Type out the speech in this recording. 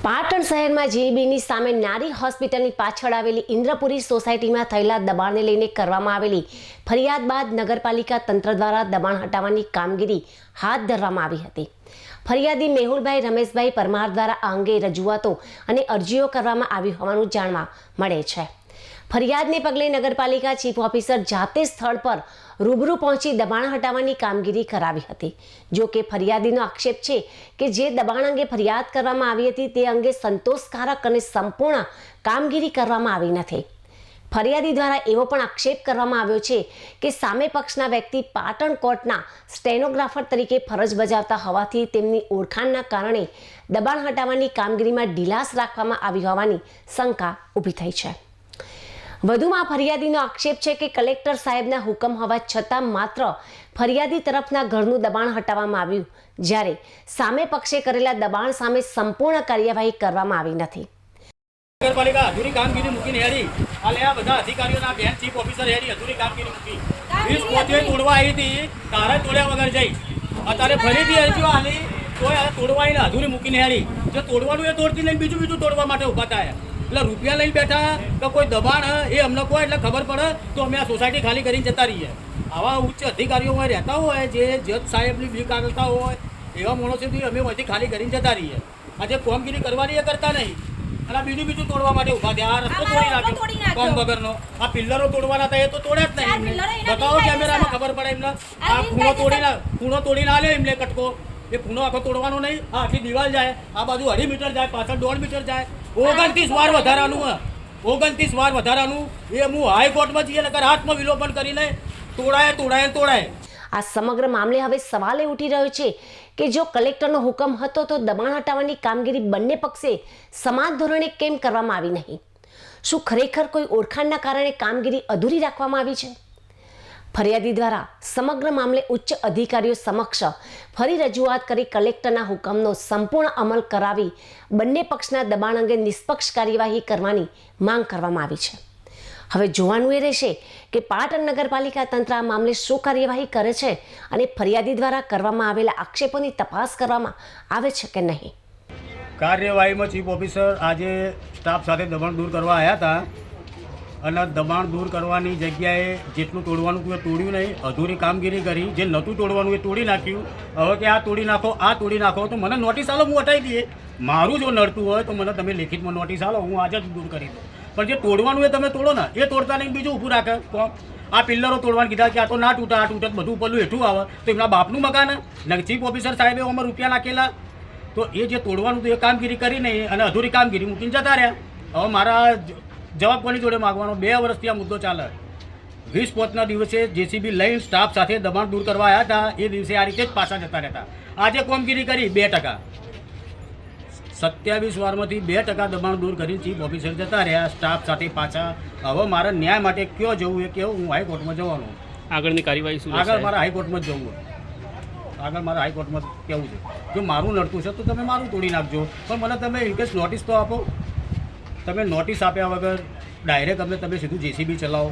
પાટણ શહેરમાં જેબીની સામે નારી હોસ્પિટલની પાછળ આવેલી ઇન્દ્રપુરી સોસાયટીમાં થયેલા દબાણને લઈને કરવામાં આવેલી ફરિયાદ બાદ નગરપાલિકા તંત્ર દ્વારા દબાણ હટાવવાની કામગીરી હાથ ધરવામાં આવી હતી। ફરિયાદી મેહુલભાઈ રમેશભાઈ પરમાર દ્વારા આ અંગે રજૂઆતો અને અરજીઓ કરવામાં આવી હોવાનું જાણવા મળે છે। ફરિયાદને પગલે નગરપાલિકા ચીફ ઓફિસર જાતે સ્થળ પર રૂબરૂ પહોંચી દબાણ હટાવવાની કામગીરી કરાવી હતી। જો કે ફરિયાદીનો આક્ષેપ છે કે જે દબાણ અંગે ફરિયાદ કરવામાં આવી હતી તે અંગે સંતોષકારક અને સંપૂર્ણ કામગીરી કરવામાં આવી નથી। ફરિયાદી દ્વારા એવો પણ આક્ષેપ કરવામાં આવ્યો છે કે સામે પક્ષના વ્યક્તિ પાટણ કોર્ટના સ્ટેનોગ્રાફર તરીકે ફરજ બજાવતા હોવાથી તેમની ઓળખાણના કારણે દબાણ હટાવવાની કામગીરીમાં ઢીલાસ રાખવામાં આવી હોવાની શંકા ઊભી થઈ છે। વધુમાં ફરિયાદીનો આક્ષેપ છે કે કલેક્ટર સાહેબના હુકમ હોવા છતાં માત્ર ફરિયાદી તરફના ઘરનું દબાણ હટાવવામાં આવ્યું, જ્યારે સામે પક્ષે કરેલા દબાણ સામે સંપૂર્ણ કાર્યવાહી કરવામાં આવી નથી। નગરપાલિકા અધૂરી કામગીરી મૂકીને હેરી આલે આ બધા અધિકારીઓના બેન ચીફ ઓફિસર હેરી અધૂરી કામગીરી મૂકી 20 પોતે તોડવા આવી હતી, તારા તોડ્યા વગર જઈ અત્યારે ફરીથી અરજીઓ આલી તોય આ તોડવાઈને અધૂરી મૂકીને હેરી જે તોડવાનું એ તોડતી લઈને બીજું તોડવા માટે ઉભા થયા। એટલે રૂપિયા લઈને બેઠા કે કોઈ દબાણ એ અમને કોઈ એટલે ખબર પડે તો અમે આ સોસાયટી ખાલી કરીને જતા રહીએ। આવા ઉચ્ચ અધિકારીઓમાં રહેતા હોય જે જજ સાહેબની બીક આગળતા હોય એવા માણસોથી અમે અહીંથી ખાલી કરીને જતા રહીએ। આજે કામગીરી કરવાની એ કરતા નહીં અને બીજું તોડવા માટે ઉભા થયા। આ રસ્તો તોડી નાખ્યો કામ વગરનો, આ પિલ્લરો તોડવાના હતા એ તો તોડ્યા જ નહીં। બતાવો કેમેરામાં ખબર પડે એમને આ ખૂણો તોડીને આલ્યો એમને કટકો, એ ખૂણો આખો તોડવાનો નહીં। આ આખી દિવાલ જાય, આ બાજુ 2.5 મીટર જાય, પાછળ 1.5 મીટર જાય, 29 વાર વધારાનું 29 વાર વધારાનું એ હું હાઈકોર્ટમાં જઈએ નકર હાથમાં વિલોપન કરીને તોડાય। આ સમગ્ર મામલે હવે સવાલ એ ઉઠી રહ્યો છે કે જો કલેક્ટરનો હુકમ હતો તો દબાણ હટાવવાની કામગીરી બંને પક્ષે સમાન ધોરણે કેમ કરવામાં આવી નહીં? શું ખરેખર કોઈ ઓળખાણના કારણે કામગીરી અધૂરી રાખવામાં આવી છે? ફરિયાદી દ્વારા સમગ્ર મામલે ઉચ્ચ અધિકારીઓ સમક્ષ ફરી રજૂઆત કરી કલેક્ટરના હુકમનો સંપૂર્ણ અમલ કરાવી બંને પક્ષના દબાણ અંગે નિષ્પક્ષ કાર્યવાહી કરવાની માંગ કરવામાં આવી છે। હવે જોવાનું એ રહેશે કે પાટણ નગરપાલિકા તંત્ર આ મામલે શું કાર્યવાહી કરે છે અને ફરિયાદી દ્વારા કરવામાં આવેલા આક્ષેપોની તપાસ કરવામાં આવે છે કે નહીં। કાર્યવાહીમાં ચીફ ઓફિસર આજે સ્ટાફ સાથે દબાણ દૂર કરવા આવ્યા હતા અને દબાણ દૂર કરવાની જગ્યાએ જેટલું તોડવાનું હતું એ તોડ્યું નહીં, અધૂરી કામગીરી કરી। જે નહોતું તોડવાનું એ તોડી નાખ્યું। હવે કે આ તોડી નાખો તો મને નોટિસ આલો, હું હટાવી દઈએ। મારું જો નડતું હોય તો મને તમે લેખિતમાં નોટિસ આલો, હું આજે જ દૂર કરી દઉં। પણ જે તોડવાનું એ તમે તોડો ને, એ તોડતા નહીં બીજું ઊભું રાખે। કોમ આ પિલ્લરો તોડવાનું કીધા કે આ તો ના તૂટે બધું પેલું હેઠું આવે તો એમના બાપનું મકાન ને ચીફ ઓફિસર સાહેબે અમારે રૂપિયા નાખેલા તો એ જે તોડવાનું હતું એ કામગીરી કરી નહીં અને અધૂરી કામગીરી મૂકીને જતા રહ્યા। હવે મારા જવાબ કોની જોડે માગવાનો? 2 વર્ષથી આ મુદ્દો ચાલે। 20 પોચના દિવસે જેસીબી લઈને સ્ટાફ સાથે દબાણ દૂર કરવા આવ્યા હતા, એ દિવસે આ રીતે જ પાછા જતા રહેતા। આજે કામગીરી કરી 2%, 27 વારમાંથી 2% દબાણ દૂર કરી ચીફ ઓફિસર જતા રહ્યા સ્ટાફ સાથે પાછા। હવે મારા ન્યાય માટે કયો જવું એ કેવું, હું હાઈકોર્ટમાં જવાનું। આગળની કાર્યવાહી શું? આગળ મારે હાઈકોર્ટમાં જ જવું, આગળ મારે હાઈકોર્ટમાં કહેવું છે। જો મારું નડતું છે તો તમે મારું તોડી નાખજો, પણ મને તમે ઇનકેસ નોટિસ તો આપો। તમે નોટિસ આપ્યા વગર ડાયરેક્ટ અમને તમે સીધું જેસીબી ચલાવો।